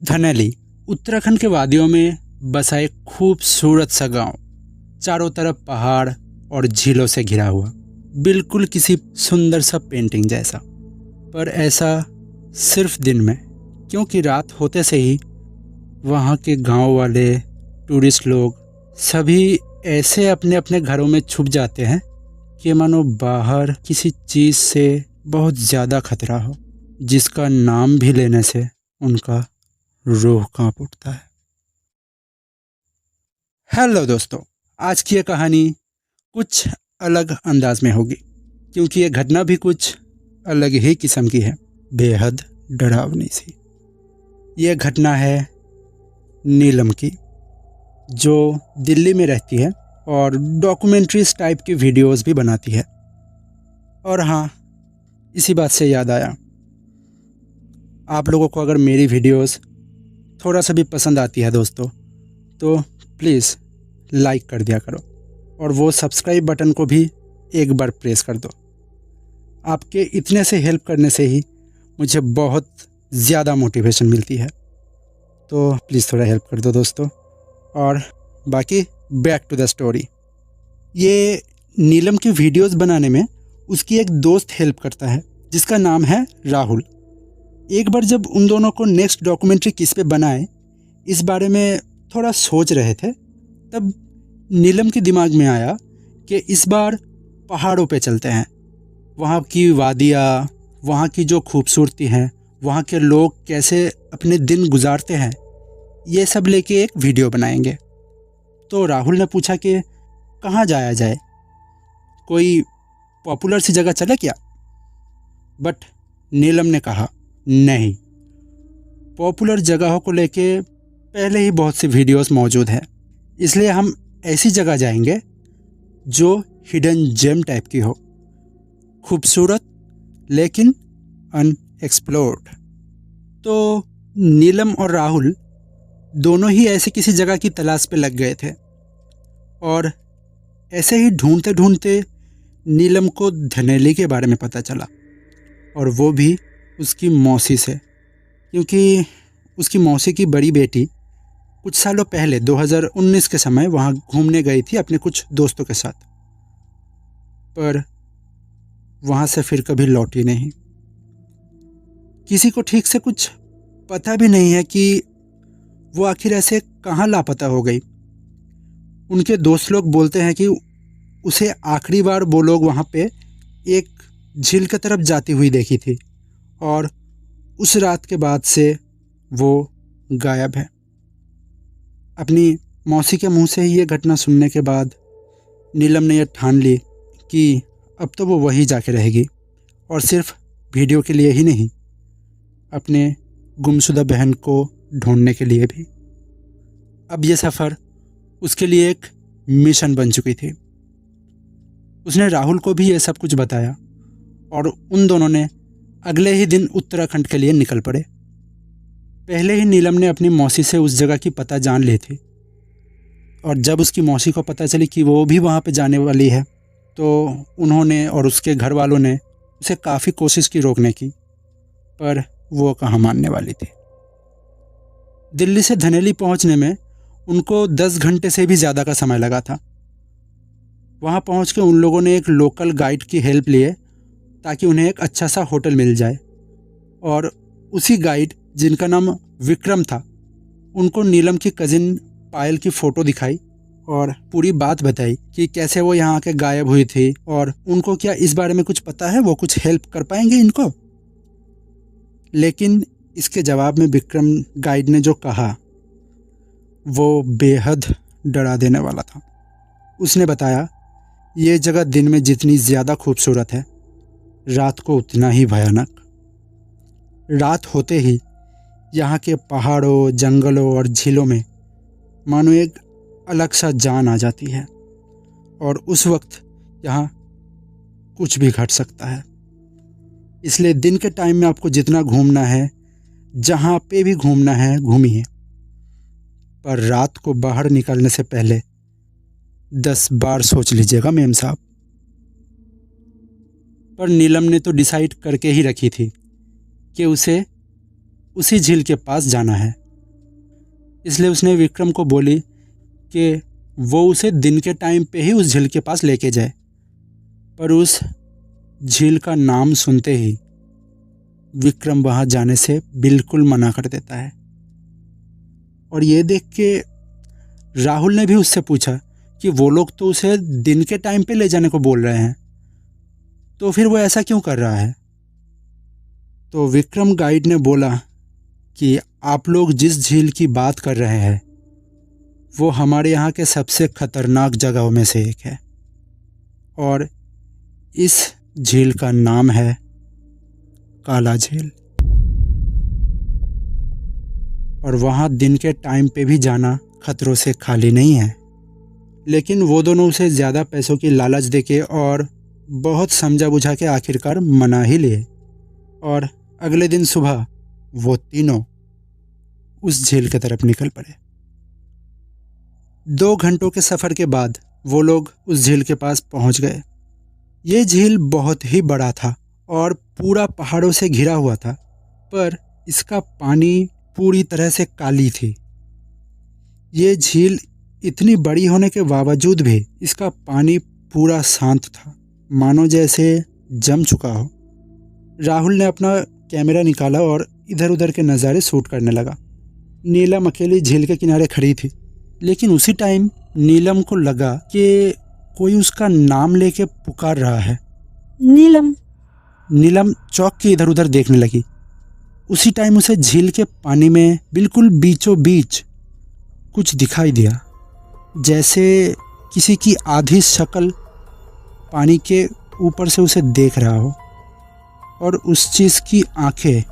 धनेली उत्तराखंड के वादियों में बसा एक खूबसूरत सा गांव, चारों तरफ पहाड़ और झीलों से घिरा हुआ, बिल्कुल किसी सुंदर सा पेंटिंग जैसा। पर ऐसा सिर्फ दिन में, क्योंकि रात होते से ही वहाँ के गांव वाले, टूरिस्ट लोग सभी ऐसे अपने अपने घरों में छुप जाते हैं कि मानो बाहर किसी चीज़ से बहुत ज़्यादा खतरा हो, जिसका नाम भी लेने से उनका रूह कांप उठता है। हेलो दोस्तों, आज की ये कहानी कुछ अलग अंदाज में होगी, क्योंकि ये घटना भी कुछ अलग ही किस्म की है, बेहद डरावनी सी। ये घटना है नीलम की, जो दिल्ली में रहती है और डॉक्यूमेंट्रीज टाइप की वीडियोस भी बनाती है। और हाँ, इसी बात से याद आया, आप लोगों को अगर मेरी वीडियोस थोड़ा सा भी पसंद आती है दोस्तों, तो प्लीज़ लाइक कर दिया करो और वो सब्सक्राइब बटन को भी एक बार प्रेस कर दो। आपके इतने से हेल्प करने से ही मुझे बहुत ज़्यादा मोटिवेशन मिलती है, तो प्लीज़ थोड़ा हेल्प कर दो दोस्तों। और बाकी बैक टू द स्टोरी। ये नीलम की वीडियोस बनाने में उसकी एक दोस्त हेल्प करता है, जिसका नाम है राहुल। एक बार जब उन दोनों को नेक्स्ट डॉक्यूमेंट्री किस पे बनाए, इस बारे में थोड़ा सोच रहे थे, तब नीलम के दिमाग में आया कि इस बार पहाड़ों पे चलते हैं। वहाँ की वादियाँ, वहाँ की जो खूबसूरती है, वहाँ के लोग कैसे अपने दिन गुजारते हैं, ये सब लेके एक वीडियो बनाएंगे। तो राहुल ने पूछा कि कहाँ जाया जाए, कोई पॉपुलर सी जगह चले क्या? बट नीलम ने कहा नहीं, पॉपुलर जगहों को लेके पहले ही बहुत सी वीडियोस मौजूद हैं, इसलिए हम ऐसी जगह जाएंगे जो हिडन जेम टाइप की हो, खूबसूरत लेकिन अनएक्सप्लोर्ड। तो नीलम और राहुल दोनों ही ऐसी किसी जगह की तलाश पे लग गए थे, और ऐसे ही ढूंढते ढूंढते नीलम को धनेली के बारे में पता चला, और वो भी उसकी मौसी से, क्योंकि उसकी मौसी की बड़ी बेटी कुछ सालों पहले 2019 के समय वहाँ घूमने गई थी अपने कुछ दोस्तों के साथ, पर वहाँ से फिर कभी लौटी नहीं। किसी को ठीक से कुछ पता भी नहीं है कि वो आखिर ऐसे कहाँ लापता हो गई। उनके दोस्त लोग बोलते हैं कि उसे आखिरी बार वो लोग वहाँ पे एक झील की तरफ जाती हुई देखी थी, और उस रात के बाद से वो गायब है। अपनी मौसी के मुंह से ही ये घटना सुनने के बाद नीलम ने यह ठान ली कि अब तो वो वहीं जाके रहेगी, और सिर्फ वीडियो के लिए ही नहीं, अपने गुमशुदा बहन को ढूंढने के लिए भी। अब ये सफ़र उसके लिए एक मिशन बन चुकी थी। उसने राहुल को भी ये सब कुछ बताया, और उन दोनों ने अगले ही दिन उत्तराखंड के लिए निकल पड़े। पहले ही नीलम ने अपनी मौसी से उस जगह की पता जान ली थी, और जब उसकी मौसी को पता चली कि वो भी वहाँ पे जाने वाली है, तो उन्होंने और उसके घर वालों ने उसे काफ़ी कोशिश की रोकने की, पर वो कहाँ मानने वाली थी। दिल्ली से धनेली पहुँचने में उनको 10 घंटे से भी ज़्यादा का समय लगा था। वहाँ पहुँच के उन लोगों ने एक लोकल गाइड की हेल्प लिए ताकि उन्हें एक अच्छा सा होटल मिल जाए, और उसी गाइड, जिनका नाम विक्रम था, उनको नीलम की कज़िन पायल की फ़ोटो दिखाई और पूरी बात बताई कि कैसे वो यहाँ आके गायब हुई थी, और उनको क्या इस बारे में कुछ पता है, वो कुछ हेल्प कर पाएंगे इनको। लेकिन इसके जवाब में विक्रम गाइड ने जो कहा वो बेहद डरा देने वाला था। उसने बताया, ये जगह दिन में जितनी ज़्यादा खूबसूरत है, रात को उतना ही भयानक। रात होते ही यहाँ के पहाड़ों, जंगलों और झीलों में मानो एक अलग सा जान आ जाती है, और उस वक्त यहाँ कुछ भी घट सकता है। इसलिए दिन के टाइम में आपको जितना घूमना है, जहाँ पे भी घूमना है, घूमिए, पर रात को बाहर निकलने से पहले 10 बार सोच लीजिएगा मेम साहब। पर नीलम ने तो डिसाइड करके ही रखी थी कि उसे उसी झील के पास जाना है, इसलिए उसने विक्रम को बोली कि वो उसे दिन के टाइम पे ही उस झील के पास लेके जाए। पर उस झील का नाम सुनते ही विक्रम वहाँ जाने से बिल्कुल मना कर देता है। और ये देख के राहुल ने भी उससे पूछा कि वो लोग तो उसे दिन के टाइम पे ले जाने को बोल रहे हैं, तो फिर वो ऐसा क्यों कर रहा है। तो विक्रम गाइड ने बोला कि आप लोग जिस झील की बात कर रहे हैं वो हमारे यहाँ के सबसे खतरनाक जगहों में से एक है, और इस झील का नाम है काला झील। और वहाँ दिन के टाइम पे भी जाना खतरों से खाली नहीं है। लेकिन वो दोनों उसे ज़्यादा पैसों की लालच देके और बहुत समझा बुझा के आखिरकार मना ही लिए। और अगले दिन सुबह वो तीनों उस झील की तरफ निकल पड़े। 2 घंटों के सफ़र के बाद वो लोग उस झील के पास पहुंच गए। ये झील बहुत ही बड़ा था और पूरा पहाड़ों से घिरा हुआ था, पर इसका पानी पूरी तरह से काली थी। ये झील इतनी बड़ी होने के बावजूद भी इसका पानी पूरा शांत था, मानो जैसे जम चुका हो। राहुल ने अपना कैमरा निकाला और इधर उधर के नज़ारे शूट करने लगा। नीलम अकेली झील के किनारे खड़ी थी, लेकिन उसी टाइम नीलम को लगा कि कोई उसका नाम लेके पुकार रहा है। नीलम। नीलम चौंक के इधर उधर देखने लगी। उसी टाइम उसे झील के पानी में बिल्कुल बीचों बीच कुछ दिखाई दिया, जैसे किसी की आधी शक्ल पानी के ऊपर से उसे देख रहा हो, और उस चीज़ की आंखें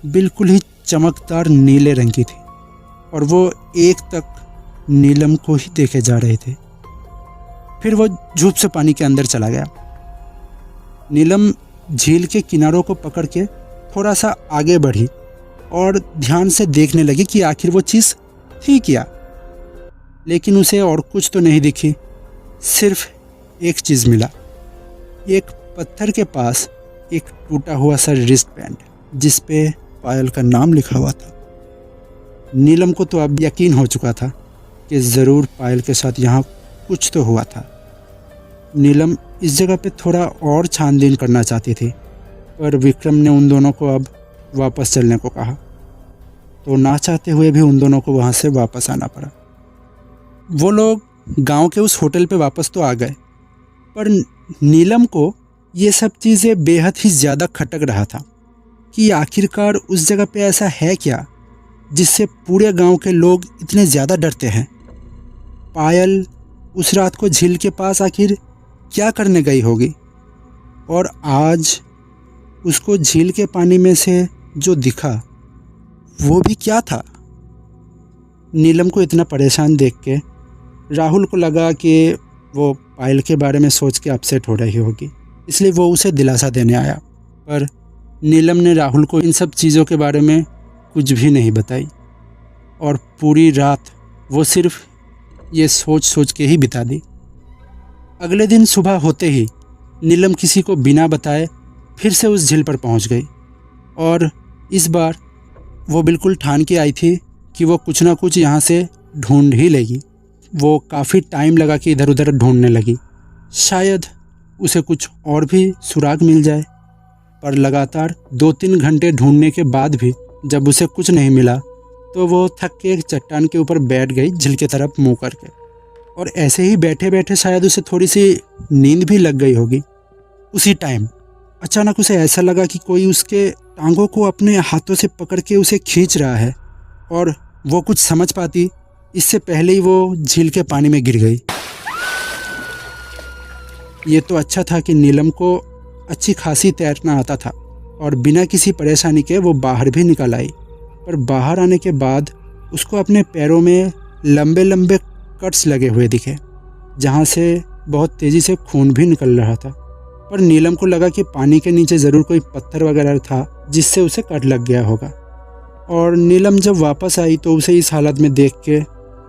बिल्कुल ही चमकदार नीले रंग की थी, और वो एक तक नीलम को ही देखे जा रहे थे। फिर वो झूप से पानी के अंदर चला गया। नीलम झील के किनारों को पकड़ के थोड़ा सा आगे बढ़ी और ध्यान से देखने लगी कि आखिर वो चीज़ थी क्या। लेकिन उसे और कुछ तो नहीं दिखी, सिर्फ एक चीज़ मिला। एक पत्थर के पास एक टूटा हुआ सा रिस्ट बैंड, जिस पे पायल का नाम लिखा हुआ था। नीलम को तो अब यकीन हो चुका था कि ज़रूर पायल के साथ यहाँ कुछ तो हुआ था। नीलम इस जगह पे थोड़ा और छानबीन करना चाहती थी, पर विक्रम ने उन दोनों को अब वापस चलने को कहा, तो ना चाहते हुए भी उन दोनों को वहाँ से वापस आना पड़ा। वो लोग गांव के उस होटल पे वापस तो आ गए, पर नीलम को ये सब चीज़ें बेहद ही ज़्यादा खटक रहा था कि आखिरकार उस जगह पे ऐसा है क्या जिससे पूरे गांव के लोग इतने ज़्यादा डरते हैं। पायल उस रात को झील के पास आखिर क्या करने गई होगी, और आज उसको झील के पानी में से जो दिखा वो भी क्या था। नीलम को इतना परेशान देख के राहुल को लगा कि वो पायल के बारे में सोच के अपसेट हो रही होगी, इसलिए वो उसे दिलासा देने आया। पर नीलम ने राहुल को इन सब चीज़ों के बारे में कुछ भी नहीं बताई, और पूरी रात वो सिर्फ ये सोच सोच के ही बिता दी। अगले दिन सुबह होते ही नीलम किसी को बिना बताए फिर से उस झील पर पहुंच गई, और इस बार वो बिल्कुल ठान के आई थी कि वो कुछ ना कुछ यहाँ से ढूंढ ही लेगी। वो काफ़ी टाइम लगा कि इधर उधर ढूंढने लगी, शायद उसे कुछ और भी सुराग मिल जाए। पर लगातार 2-3 घंटे ढूंढने के बाद भी जब उसे कुछ नहीं मिला, तो वो थक के एक चट्टान के ऊपर बैठ गई झील की तरफ मुँह करके। और ऐसे ही बैठे बैठे शायद उसे थोड़ी सी नींद भी लग गई होगी। उसी टाइम अचानक उसे ऐसा लगा कि कोई उसके टांगों को अपने हाथों से पकड़ के उसे खींच रहा है, और वो कुछ समझ पाती इससे पहले ही वो झील के पानी में गिर गई। ये तो अच्छा था कि नीलम को अच्छी खासी तैरना आता था, और बिना किसी परेशानी के वो बाहर भी निकल आई। पर बाहर आने के बाद उसको अपने पैरों में लंबे लंबे कट्स लगे हुए दिखे, जहाँ से बहुत तेज़ी से खून भी निकल रहा था। पर नीलम को लगा कि पानी के नीचे ज़रूर कोई पत्थर वगैरह था जिससे उसे कट लग गया होगा। और नीलम जब वापस आई तो उसे इस हालत में देख के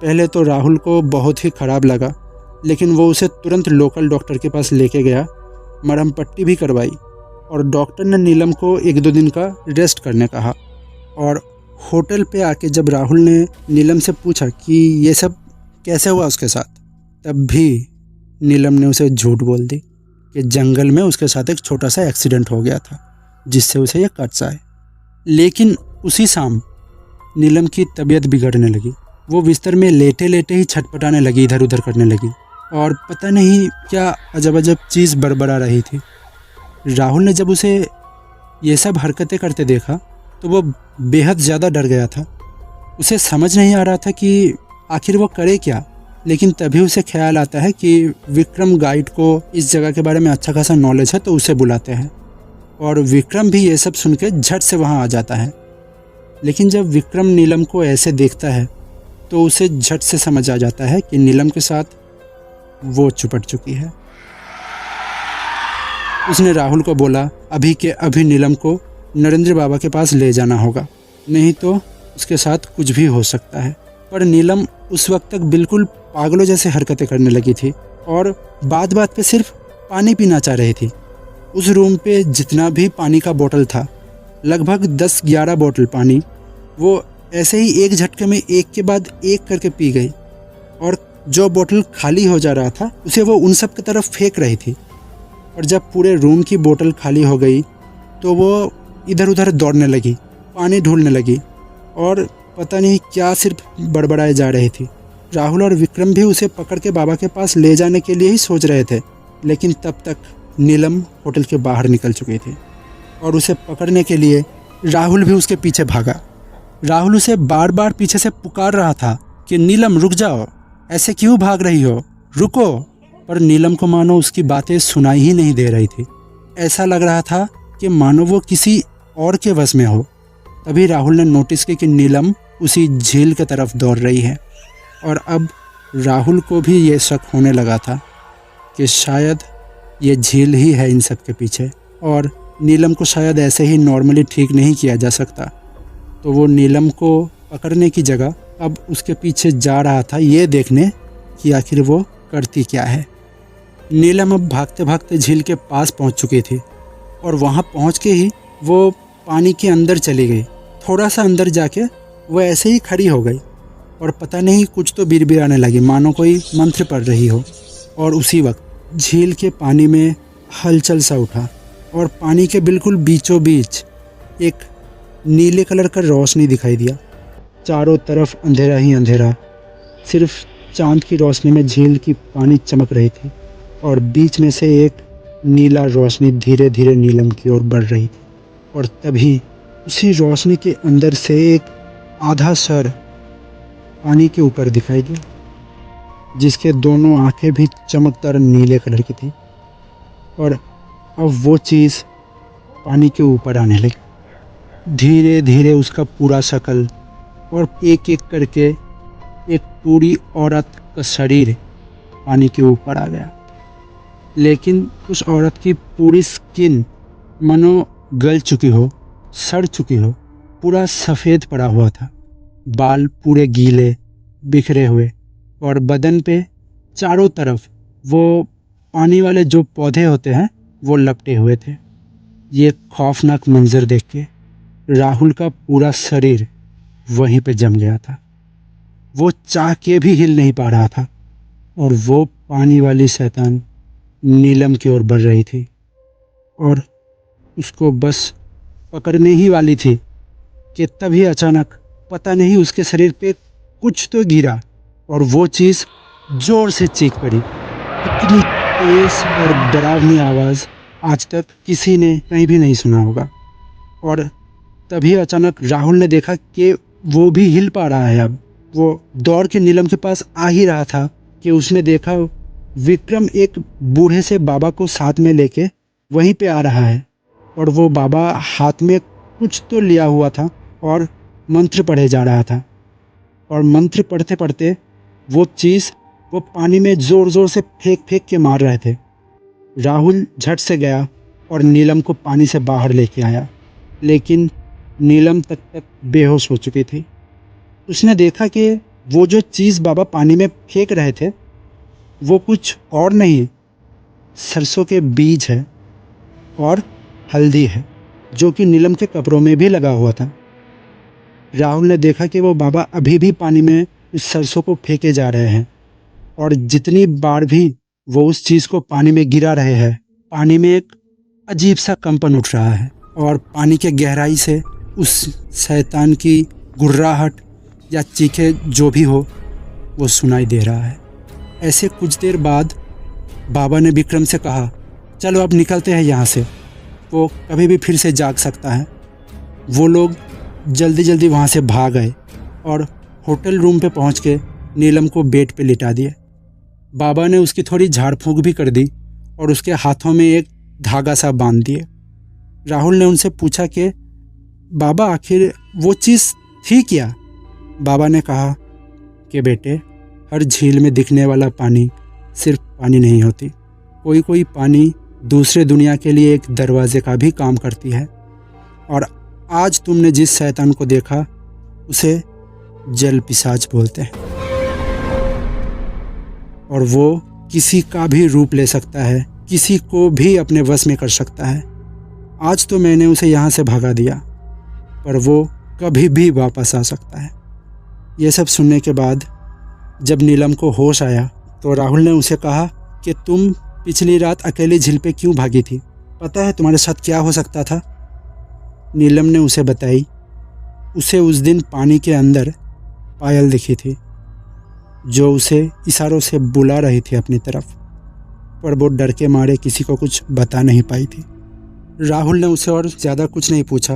पहले तो राहुल को बहुत ही ख़राब लगा, लेकिन वो उसे तुरंत लोकल डॉक्टर के पास लेके गया, मरहम पट्टी भी करवाई, और डॉक्टर ने नीलम को 1-2 दिन का रेस्ट करने कहा, और होटल पे आके जब राहुल ने नीलम से पूछा कि ये सब कैसे हुआ उसके साथ, तब भी नीलम ने उसे झूठ बोल दी कि जंगल में उसके साथ एक छोटा सा एक्सीडेंट हो गया था जिससे उसे ये कट्स आए। लेकिन उसी शाम नीलम की तबीयत बिगड़ने लगी। वो बिस्तर में लेटे लेटे ही छटपटाने लगी, इधर उधर करने लगी और पता नहीं क्या अजब अजब चीज़ बड़बड़ा रही थी। राहुल ने जब उसे ये सब हरकतें करते देखा तो वो बेहद ज़्यादा डर गया था। उसे समझ नहीं आ रहा था कि आखिर वो करे क्या। लेकिन तभी उसे ख्याल आता है कि विक्रम गाइड को इस जगह के बारे में अच्छा खासा नॉलेज है, तो उसे बुलाते हैं और विक्रम भी ये सब सुन के झट से वहाँ आ जाता है। लेकिन जब विक्रम नीलम को ऐसे देखता है तो उसे झट से समझ आ जाता है कि नीलम के साथ वो चिपट चुकी है। उसने राहुल को बोला अभी के अभी नीलम को नरेंद्र बाबा के पास ले जाना होगा, नहीं तो उसके साथ कुछ भी हो सकता है। पर नीलम उस वक्त तक बिल्कुल पागलों जैसे हरकतें करने लगी थी और बात बात पे सिर्फ पानी पीना चाह रही थी। उस रूम पे जितना भी पानी का बोतल था, लगभग 10-11 बोतल पानी, वो ऐसे ही एक झटके में एक के बाद एक करके पी गई और जो बोतल खाली हो जा रहा था उसे वो उन सब की तरफ फेंक रही थी। और जब पूरे रूम की बोतल खाली हो गई तो वो इधर उधर दौड़ने लगी, पानी ढूंढने लगी और पता नहीं क्या सिर्फ बड़बड़ाए जा रही थी। राहुल और विक्रम भी उसे पकड़ के बाबा के पास ले जाने के लिए ही सोच रहे थे, लेकिन तब तक नीलम होटल के बाहर निकल चुकी थी और उसे पकड़ने के लिए राहुल भी उसके पीछे भागा। राहुल उसे बार बार पीछे से पुकार रहा था कि नीलम रुक जाओ, ऐसे क्यों भाग रही हो, रुको। पर नीलम को मानो उसकी बातें सुनाई ही नहीं दे रही थी। ऐसा लग रहा था कि मानो वो किसी और के वश में हो। तभी राहुल ने नोटिस किया कि नीलम उसी झील की तरफ दौड़ रही है और अब राहुल को भी ये शक होने लगा था कि शायद ये झील ही है इन सब के पीछे और नीलम को शायद ऐसे ही नॉर्मली ठीक नहीं किया जा सकता। तो वो नीलम को पकड़ने की जगह अब उसके पीछे जा रहा था, ये देखने कि आखिर वो करती क्या है। नीलम अब भागते भागते झील के पास पहुंच चुकी थी और वहां पहुंच के ही वो पानी के अंदर चली गई। थोड़ा सा अंदर जाके वो ऐसे ही खड़ी हो गई और पता नहीं कुछ तो बिड़बिड़ाने लगी, मानो कोई मंत्र पढ़ रही हो। और उसी वक्त झील के पानी में हलचल सा उठा और पानी के बिल्कुल बीचों बीच एक नीले कलर का रोशनी दिखाई दिया। चारों तरफ अंधेरा ही अंधेरा, सिर्फ चांद की रोशनी में झील की पानी चमक रही थी और बीच में से एक नीला रोशनी धीरे धीरे नीलम की ओर बढ़ रही थी। और तभी उसी रोशनी के अंदर से एक आधा सर पानी के ऊपर दिखाई दिया, जिसके दोनों आंखें भी चमकदार नीले कलर की थी। और अब वो चीज़ पानी के ऊपर आने लगी। धीरे धीरे उसका पूरा शक्ल और एक एक करके एक पूरी औरत का शरीर पानी के ऊपर आ गया। लेकिन उस औरत की पूरी स्किन मानो गल चुकी हो, सड़ चुकी हो, पूरा सफ़ेद पड़ा हुआ था। बाल पूरे गीले बिखरे हुए और बदन पे चारों तरफ वो पानी वाले जो पौधे होते हैं वो लपटे हुए थे। ये खौफनाक मंजर देख के राहुल का पूरा शरीर वहीं पे जम गया था। वो चाह के भी हिल नहीं पा रहा था और वो पानी वाली शैतान नीलम की ओर बढ़ रही थी और उसको बस पकड़ने ही वाली थी कि तभी अचानक पता नहीं उसके शरीर पे कुछ तो गिरा और वो चीज़ जोर से चीख पड़ी। इतनी तेज और डरावनी आवाज़ आज तक किसी ने कहीं भी नहीं सुना होगा। और तभी अचानक राहुल ने देखा कि वो भी हिल पा रहा है। अब वो दौड़ के नीलम के पास आ ही रहा था कि उसने देखा विक्रम एक बूढ़े से बाबा को साथ में लेके वहीं पे आ रहा है और वो बाबा हाथ में कुछ तो लिया हुआ था और मंत्र पढ़े जा रहा था। और मंत्र पढ़ते पढ़ते वो चीज़ वो पानी में ज़ोर ज़ोर से फेंक फेंक के मार रहे थे। राहुल झट से गया और नीलम को पानी से बाहर लेके आया, लेकिन नीलम तक बेहोश हो चुकी थी। उसने देखा कि वो जो चीज़ बाबा पानी में फेंक रहे थे वो कुछ और नहीं, सरसों के बीज है और हल्दी है, जो कि नीलम के कपड़ों में भी लगा हुआ था। राहुल ने देखा कि वो बाबा अभी भी पानी में उस सरसों को फेंके जा रहे हैं और जितनी बार भी वो उस चीज़ को पानी में गिरा रहे हैं, पानी में एक अजीब सा कंपन उठ रहा है और पानी के गहराई से उस शैतान की गुर्राहट या चीखे जो भी हो वो सुनाई दे रहा है। ऐसे कुछ देर बाद बाबा ने विक्रम से कहा, चलो अब निकलते हैं यहाँ से, वो कभी भी फिर से जाग सकता है। वो लोग जल्दी जल्दी वहाँ से भाग गए और होटल रूम पे पहुँच के नीलम को बेड पे लिटा दिए। बाबा ने उसकी थोड़ी झाड़ फूँक भी कर दी और उसके हाथों में एक धागा सा बांध दिए। राहुल ने उनसे पूछा कि बाबा आखिर वो चीज़ थी क्या? बाबा ने कहा कि बेटे, हर झील में दिखने वाला पानी सिर्फ पानी नहीं होती, कोई कोई पानी दूसरे दुनिया के लिए एक दरवाजे का भी काम करती है। और आज तुमने जिस शैतान को देखा उसे जल पिशाच बोलते हैं और वो किसी का भी रूप ले सकता है, किसी को भी अपने वश में कर सकता है। आज तो मैंने उसे यहाँ से भगा दिया, पर वो कभी भी वापस आ सकता है। ये सब सुनने के बाद जब नीलम को होश आया तो राहुल ने उसे कहा कि तुम पिछली रात अकेली झील पे क्यों भागी थी? पता है तुम्हारे साथ क्या हो सकता था? नीलम ने उसे बताई। उसे उस दिन पानी के अंदर पायल दिखी थी जो उसे इशारों से बुला रही थी अपनी तरफ, पर वो डर के मारे किसी को कुछ बता नहीं पाई थी। राहुल ने उसे और ज़्यादा कुछ नहीं पूछा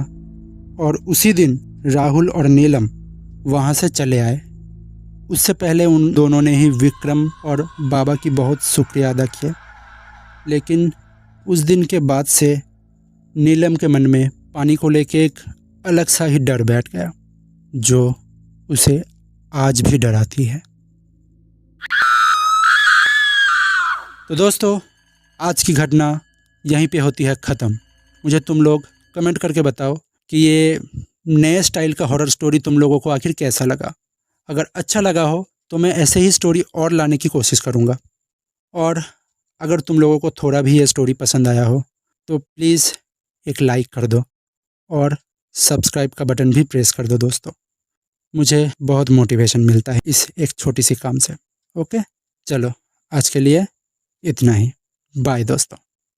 और उसी दिन राहुल और नीलम वहाँ से चले आए। उससे पहले उन दोनों ने ही विक्रम और बाबा की बहुत शुक्रिया अदा किया, लेकिन उस दिन के बाद से नीलम के मन में पानी को लेके एक अलग सा ही डर बैठ गया जो उसे आज भी डराती है। तो दोस्तों, आज की घटना यहीं पे होती है ख़त्म। मुझे तुम लोग कमेंट करके बताओ कि ये नए स्टाइल का हॉरर स्टोरी तुम लोगों को आखिर कैसा लगा। अगर अच्छा लगा हो तो मैं ऐसे ही स्टोरी और लाने की कोशिश करूँगा। और अगर तुम लोगों को थोड़ा भी ये स्टोरी पसंद आया हो तो प्लीज़ एक लाइक कर दो और सब्सक्राइब का बटन भी प्रेस कर दो दोस्तों। मुझे बहुत मोटिवेशन मिलता है इस एक छोटी सी काम से। ओके, चलो आज के लिए इतना ही। बाय दोस्तों।